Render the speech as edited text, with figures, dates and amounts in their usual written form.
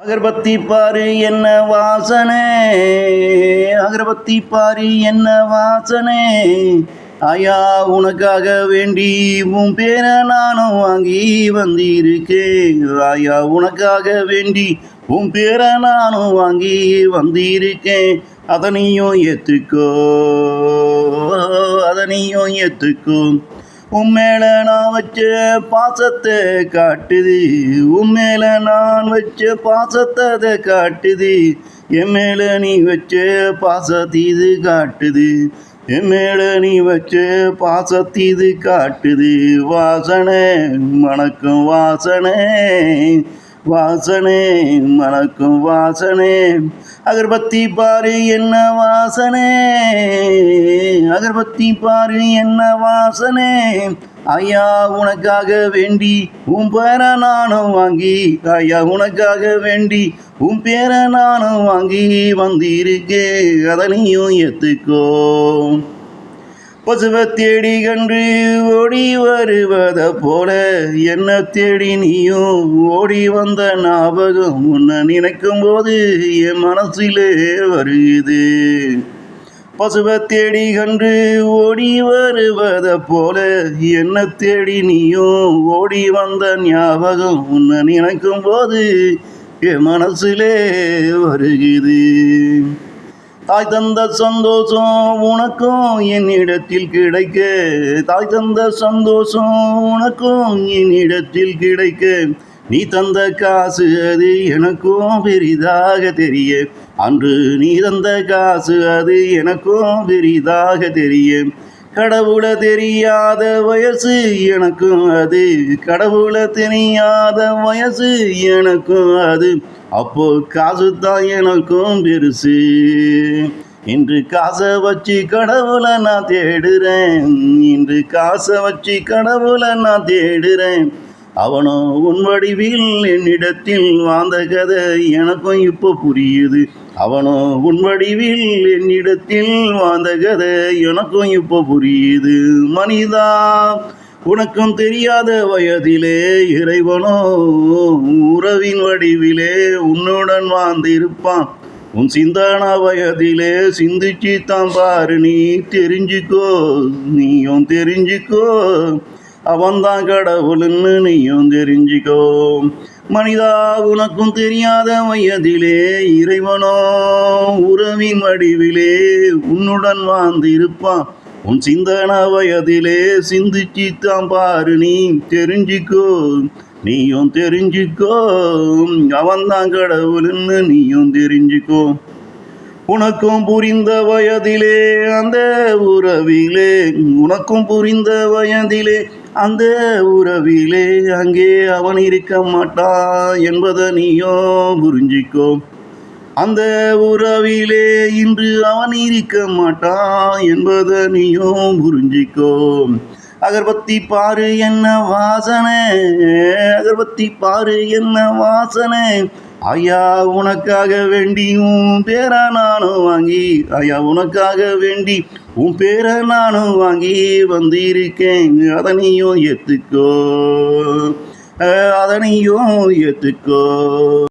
அகர்பத்தி பாரு என்ன வாசனை, அகர்பத்தி பாரு என்ன வாசனை. ஐயா உனக்காக வேண்டி உன் பேரை நானும் வாங்கி வந்திருக்கேன். ஐயா உனக்காக வேண்டி உன் பேரை நானும் வாங்கி வந்திருக்கேன். அதனையும் ஏற்றுக்கோ, அதனையும் ஏற்றுக்கோ. உம்மேல நான் வச்ச பாசத்தை காட்டுது, உம்மேல நான் வச்ச பாசத்தை காட்டுது. என் மேல நீ வச்ச பாசத்தீது காட்டுது, என் மேல நீ வச்ச பாசத்தீது காட்டுது. வாசனை மணக்கும் வாசனை, வாசனை மணக்கும் வாசனை. அகர்பத்தி பாரு என்ன வாசனை, அகர்பத்தி பாரு என்ன வாசனை. ஐயா உனக்காக வேண்டி உன் பேரை நானும் வாங்கி, ஐயா உனக்காக வேண்டி உன் பேரை நானும் வாங்கி வந்திருக்கேன். அதனையும் ஏற்றுக்கோ. பசுவை தேடி கண்டு ஓடி வருவத போல என்ன தேடி நீயும் ஓடி வந்த ஞாபகம் உன்னை நினைக்கும் போது என் மனசிலே வருது. பசுவை தேடி கண்டு ஓடி வருவத போல என்ன தேடி நீயும் ஓடி வந்த ஞாபகம் உன்னை நினைக்கும் போது என் மனசிலே வருகிறது. தாய் தந்த சந்தோஷம் உனக்கும் என்னிடத்தில் கிடைக்க, தாய் தந்த சந்தோஷம் உனக்கும் என்னிடத்தில் கிடைக்க. நீ தந்த காசு அது எனக்கும் பெரிதாக தெரிய, அன்று நீ தந்த காசு அது எனக்கும் பெரிதாக தெரிய. கடவுளை தெரியாத வயசு எனக்கும் அது, கடவுளை தெரியாத வயசு எனக்கும் அது. அப்போ காசு தான் எனக்கும் பெருசு. இன்று காசை வச்சு கடவுளை நான் தேடுறேன், இன்று காசை வச்சு கடவுளை நான் தேடுறேன். அவனோ உன் வடிவில் என்னிடத்தில் வாழ்ந்த கதை எனக்கும் இப்போ புரியுது. அவனோ உன் வடிவில் என்னிடத்தில் வாழ்ந்த கதை எனக்கும் இப்போ புரியுது. மனிதா உனக்கும் தெரியாத வயதிலே இறைவனோ உறவின் வடிவிலே உன்னுடன் வாழ்ந்திருப்பான். உன் சிந்தனா வயதிலே சிந்திச்சு தான் பாரு, நீ தெரிஞ்சுக்கோ, நீயும் தெரிஞ்சுக்கோ. அவன்தான் கடவுள்னு நீயும் தெரிஞ்சுக்கோ. மனிதா உனக்கும் தெரியாத வயதிலே இறைவனோ உறவின் வடிவிலே உன்னுடன் வாழ்ந்திருப்பான். உன் சிந்தன வயதிலே சிந்திச்சு தான் பாரு, நீ தெரிஞ்சுக்கோ, நீயும் தெரிஞ்சுக்கோ. அவன்தான் கடவுள்னு நீயும் தெரிஞ்சுக்கோ. உனக்கும் புரிந்த வயதிலே அந்த உறவிலே, உனக்கும் புரிந்த வயதிலே அந்த உறவிலே அங்கே அவன் இருக்க மாட்டான் என்பதை நீயும் புரிஞ்சிக்கோ. அந்த உறவிலே இன்று அவன் இருக்க மாட்டான் என்பதை நீயும் புரிஞ்சிக்கோ. அகர்பத்தி பாரு என்ன வாசனை, அகர்பத்தி பாரு என்ன வாசனை. ஐயா உனக்காக வேண்டி உன் பேரை நானும் வாங்கி, ஐயா உனக்காக வேண்டி உன் பேரை நானும் வாங்கி வந்திருக்கேன். அதனையும் ஏற்றுக்கோ, அதனையும் ஏற்றுக்கோ.